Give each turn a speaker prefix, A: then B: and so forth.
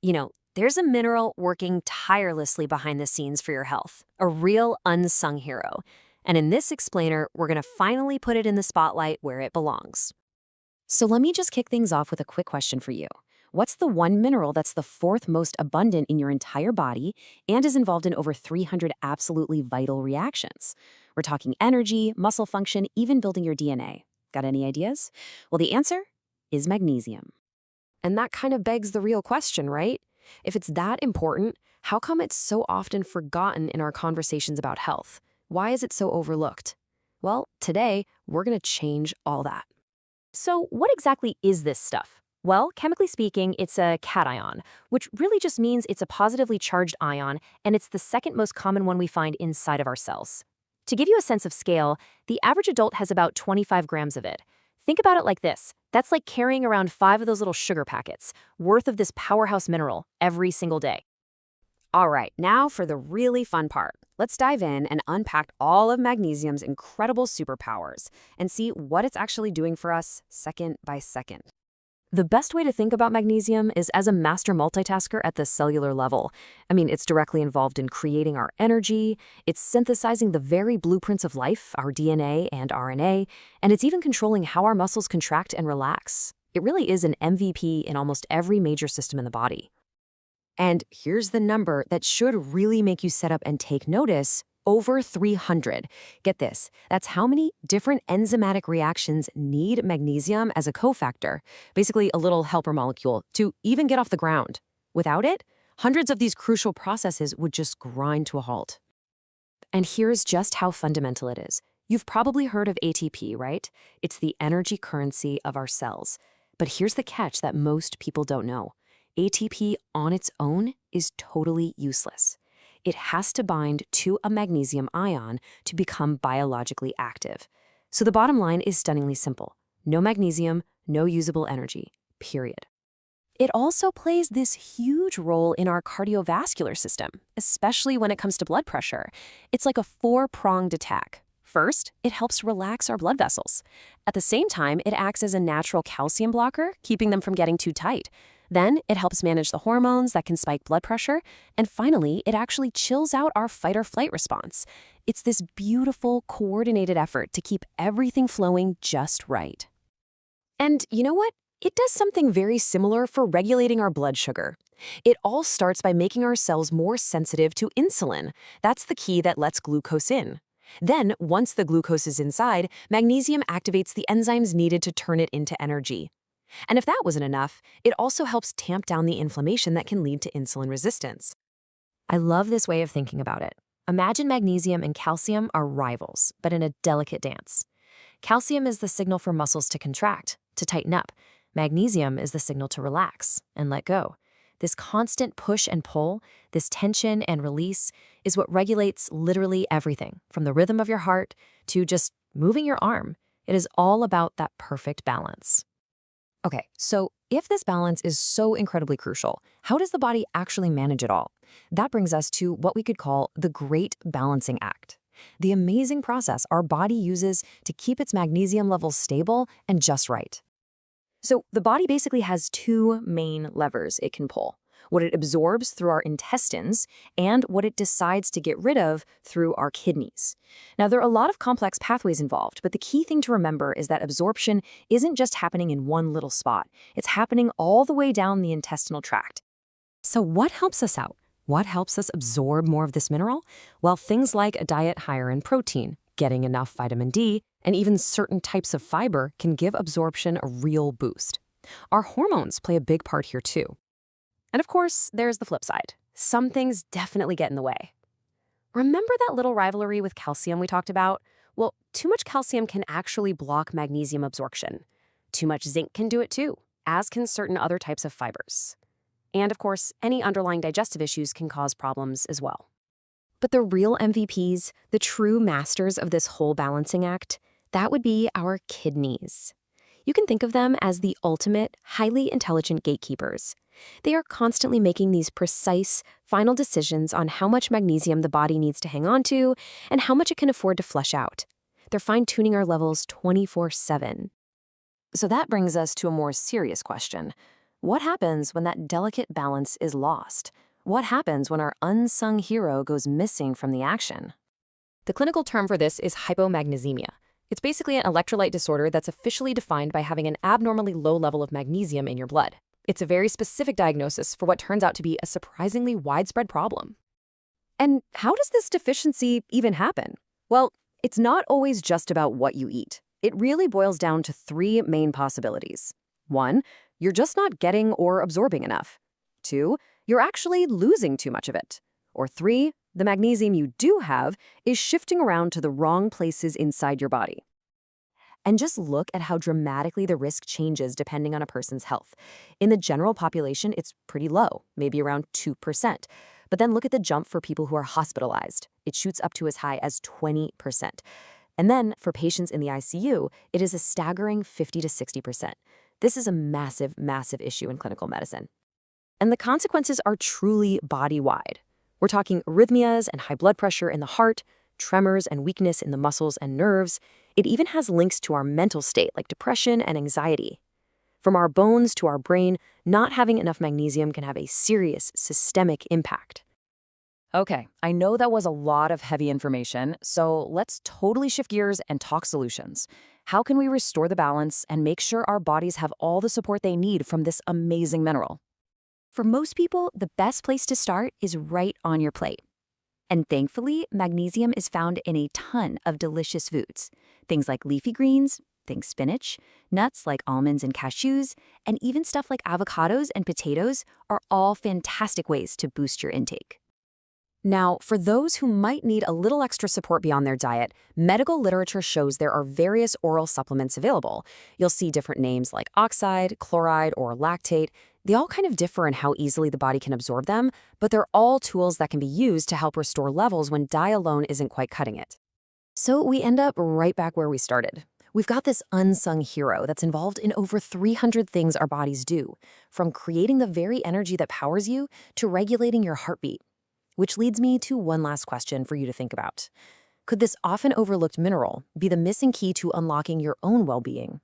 A: There's a mineral working tirelessly behind the scenes for your health, a real unsung hero. And in this explainer, we're going to finally put it in the spotlight where it belongs. So let me just kick things off with a quick question for you. What's the one mineral that's the fourth most abundant in your entire body and is involved in over 300 absolutely vital reactions? We're talking energy, muscle function, even building your DNA. Got any ideas? Well, the answer is magnesium. And that kind of begs the real question, right? If it's that important, how come it's so often forgotten in our conversations about health? Why is it so overlooked? Well, today, we're going to change all that. So what exactly is this stuff? Well, chemically speaking, it's a cation, which really just means it's a positively charged ion, and it's the second most common one we find inside of our cells. To give you a sense of scale, the average adult has about 25 grams of it. Think about it like this. That's like carrying around 5 of those little sugar packets, worth of this powerhouse mineral every single day. All right, now for the really fun part. Let's dive in and unpack all of magnesium's incredible superpowers and see what it's actually doing for us second by second. The best way to think about magnesium is as a master multitasker at the cellular level. It's directly involved in creating our energy, it's synthesizing the very blueprints of life, our DNA and RNA, and it's even controlling how our muscles contract and relax. It really is an MVP in almost every major system in the body. And here's the number that should really make you sit up and take notice. Over 300. Get this, that's how many different enzymatic reactions need magnesium as a cofactor, basically a little helper molecule, to even get off the ground. Without it, hundreds of these crucial processes would just grind to a halt. And here's just how fundamental it is. You've probably heard of ATP, right? It's the energy currency of our cells. But here's the catch that most people don't know. ATP on its own is totally useless. It has to bind to a magnesium ion to become biologically active. So the bottom line is stunningly simple. No magnesium, no usable energy, period. It also plays this huge role in our cardiovascular system, especially when it comes to blood pressure. It's like a 4-pronged attack. First, it helps relax our blood vessels. At the same time, it acts as a natural calcium blocker, keeping them from getting too tight. Then, it helps manage the hormones that can spike blood pressure. And finally, it actually chills out our fight-or-flight response. It's this beautiful, coordinated effort to keep everything flowing just right. And you know what? It does something very similar for regulating our blood sugar. It all starts by making our cells more sensitive to insulin. That's the key that lets glucose in. Then, once the glucose is inside, magnesium activates the enzymes needed to turn it into energy. And if that wasn't enough, it also helps tamp down the inflammation that can lead to insulin resistance. I love this way of thinking about it. Imagine magnesium and calcium are rivals, but in a delicate dance. Calcium is the signal for muscles to contract, to tighten up. Magnesium is the signal to relax and let go. This constant push and pull, this tension and release, is what regulates literally everything, from the rhythm of your heart to just moving your arm. It is all about that perfect balance. Okay, so if this balance is so incredibly crucial, how does the body actually manage it all? That brings us to what we could call the Great Balancing Act, the amazing process our body uses to keep its magnesium levels stable and just right. So the body basically has 2 main levers it can pull: what it absorbs through our intestines and what it decides to get rid of through our kidneys. Now, there are a lot of complex pathways involved, but the key thing to remember is that absorption isn't just happening in one little spot. It's happening all the way down the intestinal tract. So what helps us out? What helps us absorb more of this mineral? Well, things like a diet higher in protein, getting enough vitamin D, and even certain types of fiber can give absorption a real boost. Our hormones play a big part here too. And of course, there's the flip side. Some things definitely get in the way. Remember that little rivalry with calcium we talked about? Well, too much calcium can actually block magnesium absorption. Too much zinc can do it too, as can certain other types of fibers. And of course, any underlying digestive issues can cause problems as well. But the real MVPs, the true masters of this whole balancing act, that would be our kidneys. You can think of them as the ultimate, highly intelligent gatekeepers. They are constantly making these precise, final decisions on how much magnesium the body needs to hang on to and how much it can afford to flush out. They're fine-tuning our levels 24/7. So that brings us to a more serious question. What happens when that delicate balance is lost? What happens when our unsung hero goes missing from the action? The clinical term for this is hypomagnesemia. It's basically an electrolyte disorder that's officially defined by having an abnormally low level of magnesium in your blood. It's a very specific diagnosis for what turns out to be a surprisingly widespread problem. And how does this deficiency even happen? Well, it's not always just about what you eat. It really boils down to three main possibilities. 1, you're just not getting or absorbing enough. 2, you're actually losing too much of it. Or 3, the magnesium you do have is shifting around to the wrong places inside your body. And just look at how dramatically the risk changes depending on a person's health. In the general population, it's pretty low, maybe around 2%. But then look at the jump for people who are hospitalized. It shoots up to as high as 20%. And then for patients in the ICU, it is a staggering 50 to 60%. This is a massive, massive issue in clinical medicine. And the consequences are truly body-wide. We're talking arrhythmias and high blood pressure in the heart, tremors and weakness in the muscles and nerves. It even has links to our mental state, like depression and anxiety. From our bones to our brain, not having enough magnesium can have a serious systemic impact. Okay, I know that was a lot of heavy information, so let's totally shift gears and talk solutions. How can we restore the balance and make sure our bodies have all the support they need from this amazing mineral? For most people, the best place to start is right on your plate. And thankfully, magnesium is found in a ton of delicious foods. Things like leafy greens, think spinach, nuts like almonds and cashews, and even stuff like avocados and potatoes are all fantastic ways to boost your intake. Now, for those who might need a little extra support beyond their diet, medical literature shows there are various oral supplements available. You'll see different names like oxide, chloride, or lactate. They all kind of differ in how easily the body can absorb them, but they're all tools that can be used to help restore levels when diet alone isn't quite cutting it. So we end up right back where we started. We've got this unsung hero that's involved in over 300 things our bodies do, from creating the very energy that powers you to regulating your heartbeat. Which leads me to one last question for you to think about. Could this often overlooked mineral be the missing key to unlocking your own well-being?